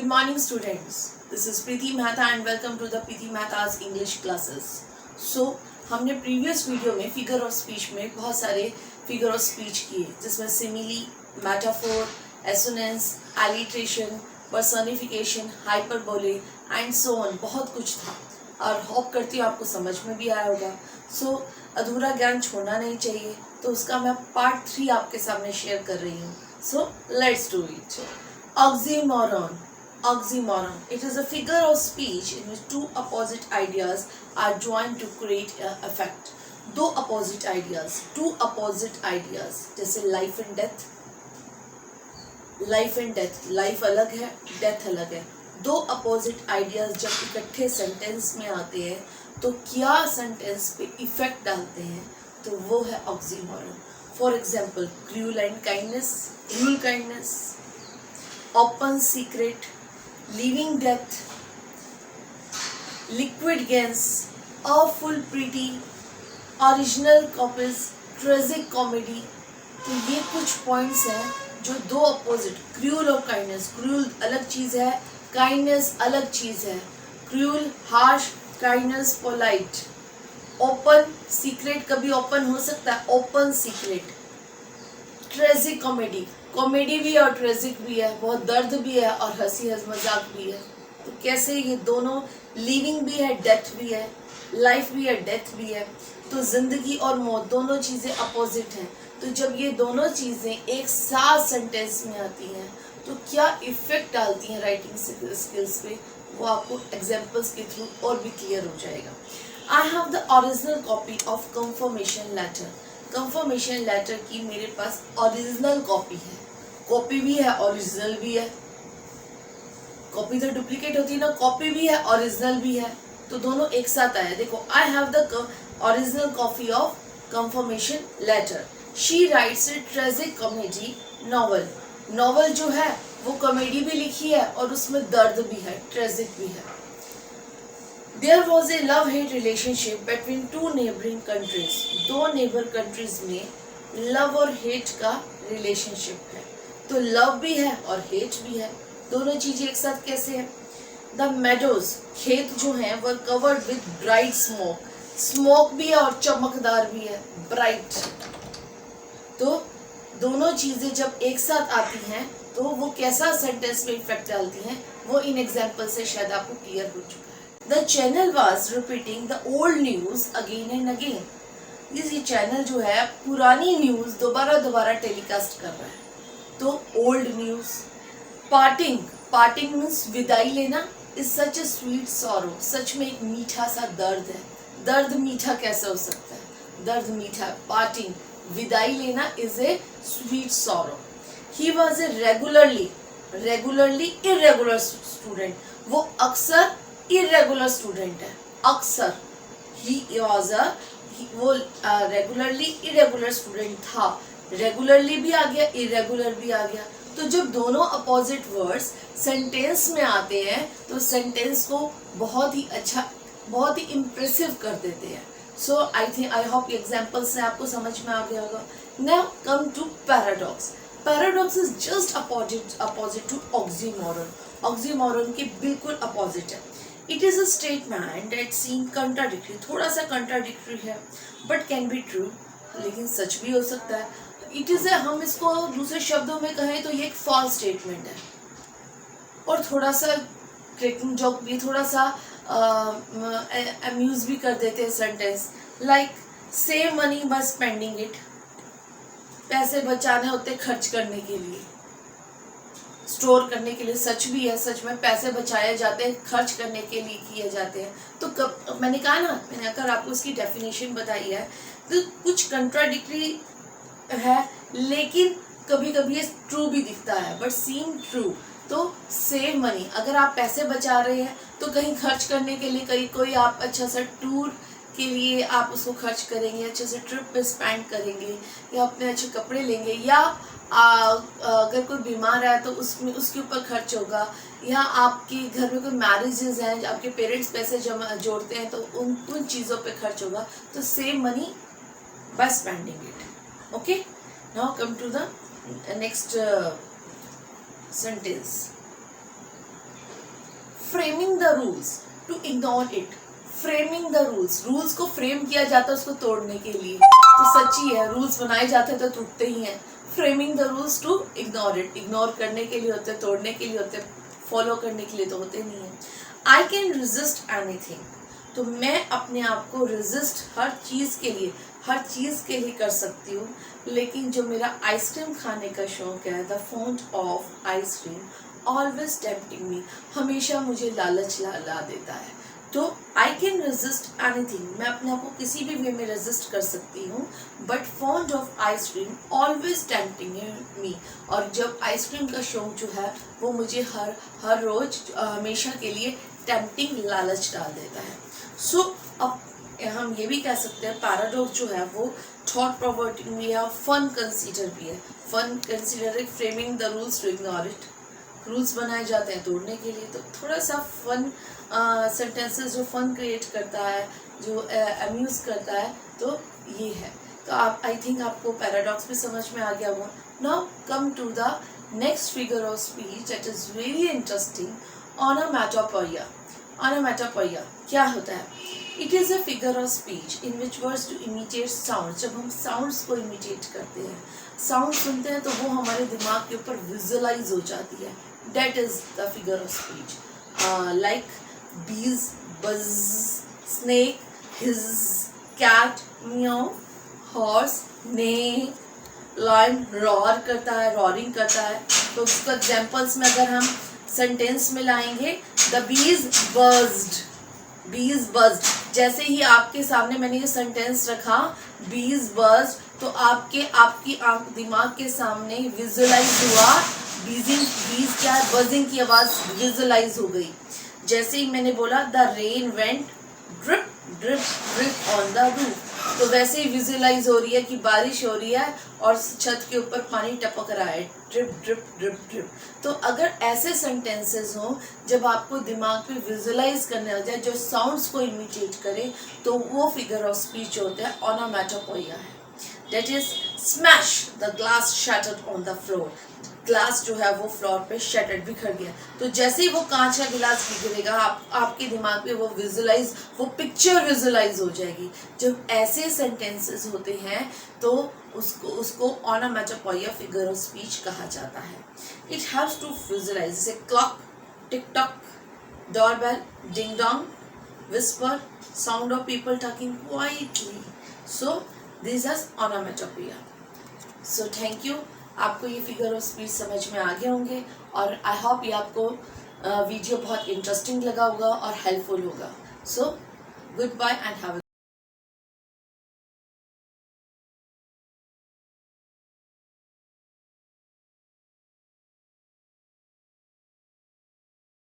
Good morning students. This is Preeti Mehta and welcome to the Preeti Mehta's English classes. So हमने previous video में figure of speech में बहुत सारे figure of speech किए जिसमें simile, metaphor, assonance, alliteration, personification, hyperbole and so on बहुत कुछ था और होप करती हूँ आपको समझ में भी आया होगा. सो अधूरा ज्ञान छोड़ना नहीं चाहिए तो उसका मैं पार्ट 3 आपके सामने शेयर कर रही हूँ. So let's do it. Oxymoron. Oxymoron. It is a figure of speech in which two opposite ideas are joined to create an effect. दो opposite ideas, two opposite ideas, जैसे life and death. Life and death. Life अलग है, death अलग है. दो opposite ideas जब इकट्ठे sentence में आते हैं तो क्या sentence पे effect डालते हैं तो वो है oxymoron. For example, cruel and kindness, cruel kindness. Open secret, living death, liquid gas, awful pretty, original copies, tragic comedy. तो ये कुछ पॉइंट्स हैं जो दो अपोजिट, क्रूअल और काइंडनेस. क्रूअल अलग चीज है, काइंडनेस अलग चीज है. Cruel harsh, kindness polite. Open secret कभी ओपन हो सकता है, open secret. Tragic comedy, comedy भी है और ट्रेजिक भी है, बहुत दर्द भी है और हंसी मजाक भी है. तो कैसे ये दोनों, लिविंग भी है, डेथ भी है, लाइफ भी है, डेथ भी है. तो जिंदगी और मौत दोनों चीजें अपोजिट हैं. तो जब ये दोनों चीजें एक साथ सेंटेंस में आती हैं तो क्या इफेक्ट डालती हैं राइटिंग स्किल्स पे, वो आपको एग्जाम्पल्स के थ्रू और भी क्लियर हो जाएगा. I have the original copy of confirmation letter. Confirmation letter की मेरे पास ओरिजिनल कॉपी है. कॉपी भी है, ओरिजिनल भी है. कॉपी तो डुप्लीकेट होती है ना, कॉपी भी है, ओरिजिनल भी है. तो दोनों एक साथ आया. देखो, I have the original copy of confirmation letter. She writes a tragic comedy novel. Novel जो है वो कॉमेडी भी लिखी है और उसमें दर्द भी है, ट्रेजिक भी है. There was a love-hate relationship between two neighboring countries. दो नेबर कंट्रीज में लव और हेट का रिलेशनशिप है. तो लव भी है और हेट भी है. दोनों चीजें एक साथ कैसे है. द मेडोज, खेत जो हैं वो covered with bright smoke. Smoke भी है और चमकदार भी है, ब्राइट. तो दोनों चीजें जब एक साथ आती हैं तो वो कैसा सेंटेंस में इफेक्ट डालती हैं वो इन एग्जाम्पल से शायद आपको क्लियर हो चुका है. The channel was repeating the old news again and again. ये चैनल जो है पुरानी न्यूज दोबारा टेलीकास्ट कर रहा है. तो old news. Parting, parting means विदाई लेना. Is such a sweet sorrow. सच में एक मीठा सा दर्द है. दर्द मीठा कैसे हो सकता है, दर्द मीठा. पार्टिंग, विदाई लेना is a sweet sorrow. He was a regularly irregular student. वो अक्सर इरेगुलर स्टूडेंट है, अक्सर. ही वॉज वो रेगुलरली इरेगुलर स्टूडेंट था. रेगुलरली भी आ गया, इरेगुलर भी आ गया. तो जब दोनों अपोजिट वर्ड्स सेंटेंस में आते हैं तो सेंटेंस को बहुत ही अच्छा, बहुत ही इम्प्रेसिव कर देते हैं. सो आई होप एग्जाम्पल से आपको समझ में आ गया होगा. Now come to paradox. Paradox is just opposite to oxymoron. Oxymoron के बिल्कुल अपोजिट है. It is a statement that seems contradictory. थोड़ा सा contradictory है, but can be true. लेकिन सच भी हो सकता है. It is a, हम इसको दूसरे शब्दों में कहें तो ये एक false statement है. और थोड़ा सा cracking joke भी, थोड़ा सा amuse भी कर देते हैं sentence. Like save money by spending it. पैसे बचाने होते खर्च करने के लिए, स्टोर करने के लिए. सच भी है, सच में पैसे बचाए जाते हैं, खर्च करने के लिए किए जाते हैं. तो मैंने कहा ना, मैंने अगर आपको इसकी डेफिनेशन बताई है तो कुछ कंट्राडिक्टरी है लेकिन कभी कभी ये ट्रू भी दिखता है, बट सीम ट्रू. तो सेव मनी, अगर आप पैसे बचा रहे हैं तो कहीं खर्च करने के लिए, कहीं कोई आप अच्छा सा टूर के लिए आप उसको खर्च करेंगे, अच्छे से ट्रिप पे स्पेंड करेंगे, या अपने अच्छे कपड़े लेंगे, या अगर कोई बीमार है तो उसमें उसके ऊपर खर्च होगा, या आपके घर में कोई मैरिजेस हैं, आपके पेरेंट्स पैसे जमा जोड़ते हैं तो उन चीज़ों पे खर्च होगा. तो save money by spending it. Okay, now come to the next sentence. Framing the rules to ignore it. Framing the rules को फ्रेम किया जाता है उसको तोड़ने के लिए, तो सच्ची है रूल्स बनाए जाते हैं तो टूटते ही हैं। Framing the rules to ignore it, ignore करने के लिए होते, तोड़ने के लिए होते, फॉलो करने के लिए तो होते नहीं है। आई कैन रेजिस्ट एनीथिंग, तो मैं अपने आप को रेजिस्ट हर चीज़ के लिए कर सकती हूँ, लेकिन जो मेरा आइसक्रीम खाने का शौक है, the fount of ice cream always tempting me, हमेशा मुझे लालच ला देता है। तो आई कैन रेजिस्ट एनीथिंग, मैं अपने आप को किसी भी वे में रेजिस्ट कर सकती हूँ, but fount of ice cream always tempting me, और जब आइसक्रीम का शौक जो है वो मुझे हर रोज हमेशा के लिए टेम्पटिंग लालच डाल देता है। सो अब हम ये भी कह सकते हैं पैराडॉक्स जो है वो थॉट प्रोवोकिंग भी है और फन कंसीडर भी है। Fun consider framing the rules to ignore it, rules बनाए जाते हैं तोड़ने के लिए, तो थोड़ा सा फन सेंटेंसेस जो फन क्रिएट करता है, जो अम्यूज़ करता है, तो ये है। तो आप आई थिंक आपको पैराडॉक्स भी समझ में आ गया होगा। Now come to the next figure of speech that is very interesting, onomatopoeia. Onomatopoeia क्या होता है? It is a figure of speech in which words to imitate sound. जब हम साउंड्स को इमिटेट करते हैं, साउंड सुनते हैं, तो वो हमारे दिमाग के ऊपर विजुअलाइज हो जाती है। That is the figure of speech, like bees, buzz, snake, hiss, cat, meow, horse, neigh, lion roar करता है, roaring करता है। तो उसको एग्जाम्पल्स में अगर हम सेंटेंस में लाएंगे, the bees buzzed, bees buzzed, जैसे ही आपके सामने मैंने ये सेंटेंस रखा bees buzzed, तो आपकी दिमाग के सामने विजुअलाइज हुआ बीज क्या है, बजिंग की आवाज़ विजुअलाइज हो गई। जैसे ही मैंने बोला the rain went drip drip drip on the roof, तो वैसे ही विजुअलाइज हो रही है कि बारिश हो रही है और छत के ऊपर पानी टपक रहा है, ड्रिप ड्रिप ड्रिप ड्रिप। तो अगर ऐसे सेंटेंसेस हों जब आपको दिमाग पे विजुअलाइज करने आ जाए, जो साउंड्स को इमिटेट करे, तो वो फिगर ऑफ स्पीच होता है ऑनोमैटोपोइया है। That is smash the glass shattered on the floor, glass जो है वो फ्लोर पे शैटर्ड बिखर गया। तो जैसे ही वो कांच का गिलास बिखरेगा, आपके दिमाग पे वो पिक्चर विजुअलाइज हो जाएगी। जब ऐसे सेंटेंसेस होते हैं तो उसको ऑनोमैटोपोइया फिगर ऑफ स्पीच कहा जाता है। इट हैव्स टू विजुअलाइज, जैसे clock, tick tock, doorbell, ding dong, whisper, sound of people talking quietly. So this is onomatopoeia. So thank you, आपको ये फिगर ऑफ स्पीच समझ में आ गए होंगे, और आई होप ये आपको वीडियो बहुत इंटरेस्टिंग लगा होगा और हेल्पफुल होगा। So goodbye and have